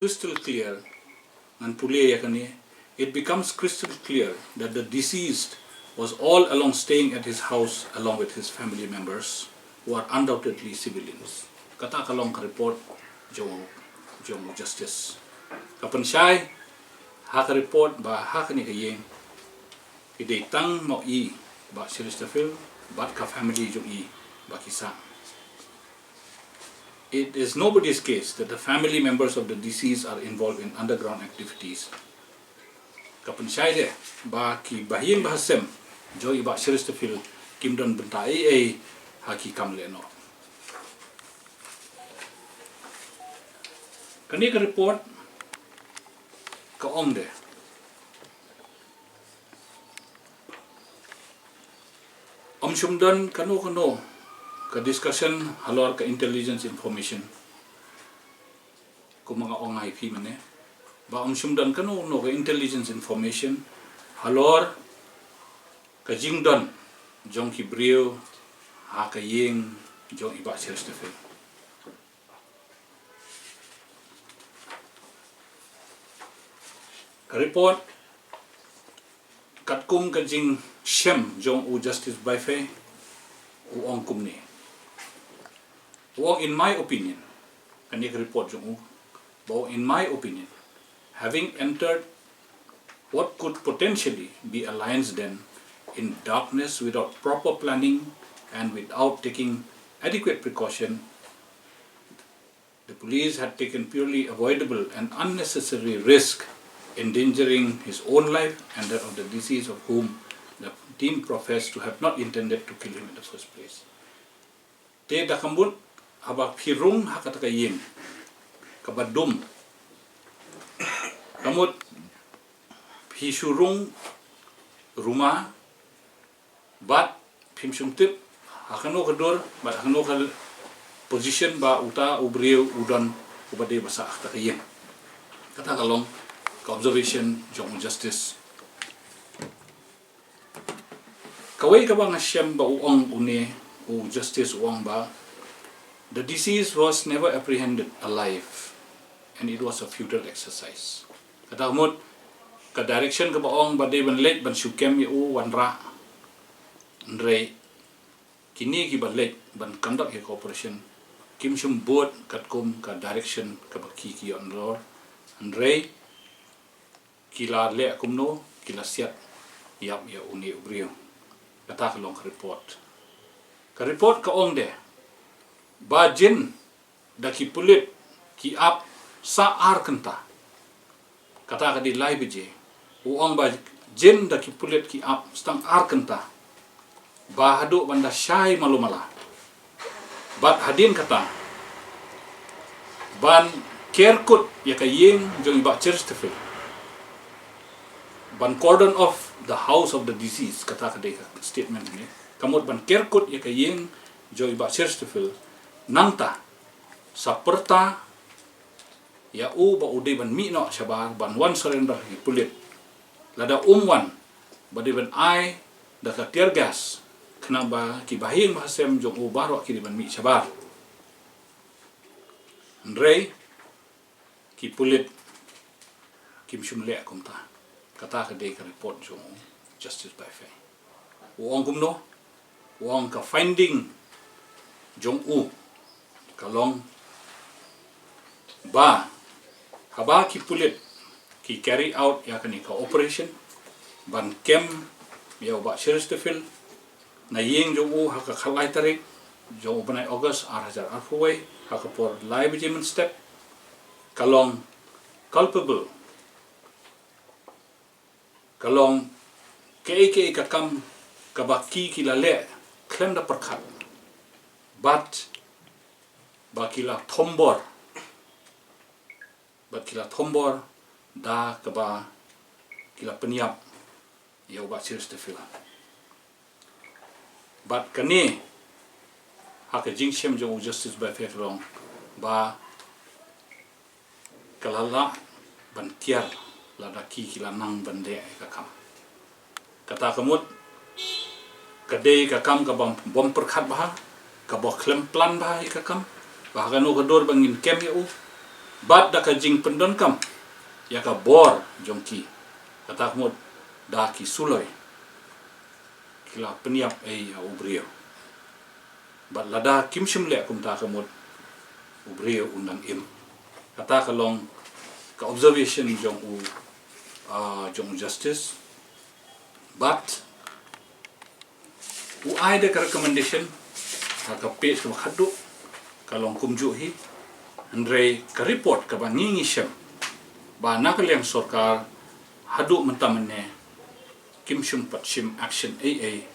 crystal clear and Pulit it becomes crystal clear that the deceased was all along staying at his house along with his family members who are undoubtedly civilians. Kata kalong ka report jong justice. Kapan siya ha ka report ba ha ka ni kayeng idei tang mo I ba Cherishtarfield ba ka family jong I ba kisang. It is nobody's case that the family members of the deceased are involved in underground activities. Kapan siya de ba ki bahing bahasem jo iba Cherishtarfield kimdon bentai haki kamle no. Kani ka report ka ong de. Sumdan kano ka discussion halor ka intelligence information ko mga ongay fi mane ba sumdan kano ka intelligence information halor ka jingdon jong hibriu ha ka ying jong iba Cherishtarfield ka report katkum ka jing shem jong Justice T Vaiphei ong kumni. In my opinion, kani report jong in my opinion, having entered what could potentially be a lion's den in darkness without proper planning and without taking adequate precaution, the police had taken purely avoidable and unnecessary risk, endangering his own life and that of the deceased, of whom the team professed to have not intended to kill him in the first place. Te dakambut habak pirung hakatakayin kabadum kamut pisurung rumah bat pimsumtip hakano kador bat hakano kal position ba uta ubriu udon ubade basa akatakayin kata kalong ka observation jong justice kawai ka ba nga siyam ba uong une o justice uong ba. The deceased was never apprehended alive, and it was a futile exercise. Katamot, ka direction ka baong ba de ban late ban sukem yu wanrah, nre kini ki ban late ban conduct your cooperation, kim sum board katkum ka direction ka baki ki yon lor, nre kila le akumno kila siat yap ya uni ubrio. Kata kalong ka report. Ka report ka ong de. Ba jin daki Pulit ki ap sa ar kenta kata ka di lai beje uang ba jin daki Pulit ki ap stang ar kenta ba hadu banda syai malumala bat hadien kata ban kerkut ya ka ying jong iba Cherishtarfield ban cordon off the house of the deceased kata ka di statement ni kamot ban kerkut ya ka ying jong iba Cherishtarfield nangta saperta ya ba ude ban mi no sabar ban wan surrender hi Pulit lada wan bade ban ai da ka tear gas kena ba ki bahing bahasem jong baro ki ban mi sabar ndrei ki Pulit kim shumle akumta kata ka de ka report jong Justice T Vaiphei uong kumno uong ka finding jong kalong ba haba ki Pulit ki carry out ya kani ka operation ban kem ya ba Cherishtarfield na yeng jong haka khlieh tarik jong banai August 2004 haka por live judgment step kalong culpable kalong ke kakam kabaki kilale klem da perkhat but bakila tombor da kaba kila peniap ya ba Cherishtarfield but kani haka jingshah jong Justice T Vaiphei long ba kalala ban tiar lada ki kila nang bande kakam kata kamut kadai kakam ka bom perkhat bah ka bo klem plan bah kakam bahkan no kador bangin kem yu Bat da ka jing pendon kam ya ka bor jongki kata mod da ki suloi kila peniap ai ubrio bat lada kim shimle kum ta ka mod ubrio undang im kata ka long ka observation jong justice but u ai de ka recommendation ka page ka khadu ka long kum ju hi Andre ka report ka ba ngingi syam ba nakaliang sorkar hadu mentamane kim shum pat shim action AA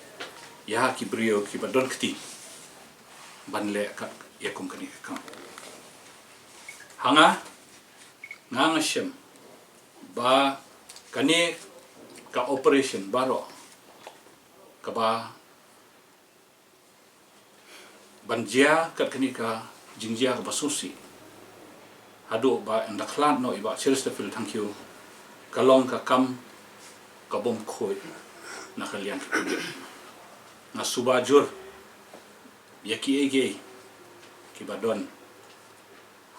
ya ki brio ki ba don kti banle ka yakum kani ka hanga nganga syam ba kani ka operation baro ka ba banjia kat kani ka jingjah ka basusi hadu ba endaklan no iba Cherishtarfield Thangkhiew kalong ka kam ka Bym Khuid na liang na subajur yaki ege ki badon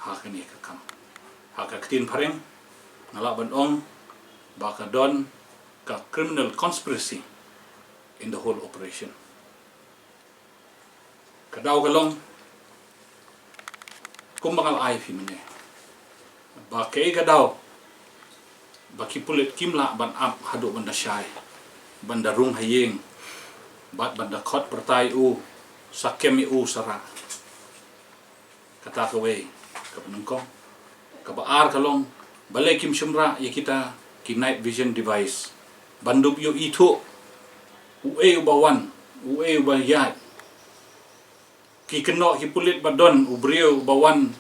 ha kani ka kam ha ka ktin pareng ngala ban ong ba ka don ka criminal conspiracy in the whole operation kadaw kalong kumbangal ai fi mene ba kay gadaw ba ki pulit kimla ban ap hadu banda syai banda rung hayeng bat banda khot pertai u sakemi u sara kata ka we ka penungkong ka baar kalong balai kim shumra ya kita ki night vision device bandup yo itu u bawan u ba yat ki kynnoh ki pulit badon ubrio bawan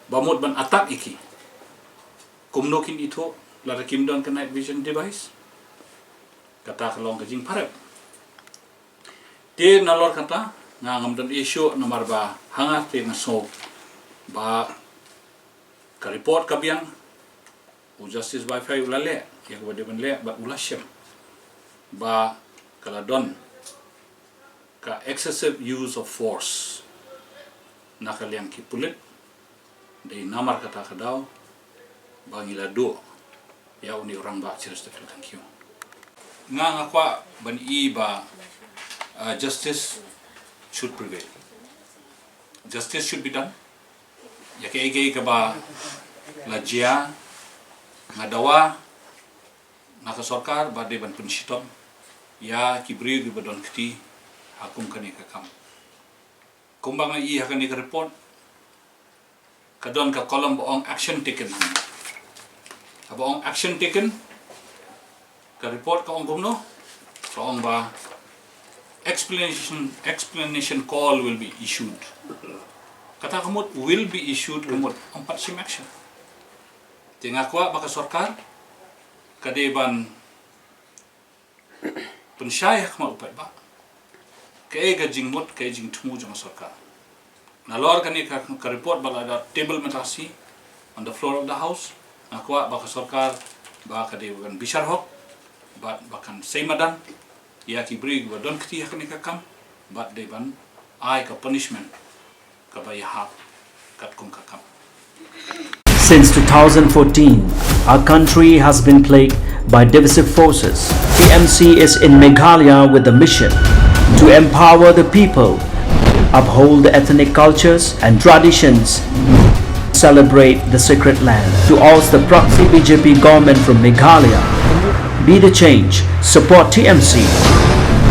bamut ban atak iki kumnokin itu lara kim don ke night vision device kata kalong kajing parep te nalor kata ngam don issue nomor ba hangat te naso ba ka report kabiang u Justice Vaiphei ulale ya ko de ban le ba ulasem ba kala don ka excessive use of force nakaliang ki pulit de namar kata kadaw bangila do ya uni rangbah Cherishtarfield Thangkhiew nga ngakwa ban ba justice should prevail, justice should be done ya ke ka ba lajia ngadawa ngaka sorkar ba de ban punshitom ya kibri gi badon kti hakum kani ka kam kumbang hakani ka report kadon ka kolom boong action taken aboong action taken ka report ka ong gumno so ong ba explanation call will be issued kata kamot will be issued kamot ang patsim action tingakwa baka sorkar kadeban punsyayak maupat ba kaya ga jingmut kaya jingtumu jang sorkar nalor kani ka report bala da table matasi on the floor of the house nakwa baka sorkar baka dewan bishar hok bakan seimadan ya ki brig ba don kti hakni ka kam bat deban ai ka punishment ka bayha kat kum ka kam. Since 2014, our country has been plagued by divisive forces. TMC is in Meghalaya with the mission to empower the people, uphold the ethnic cultures and traditions, celebrate the sacred land. To oust the proxy BJP government from Meghalaya, be the change, support TMC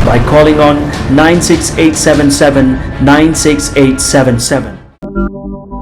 by calling on 96877 96877.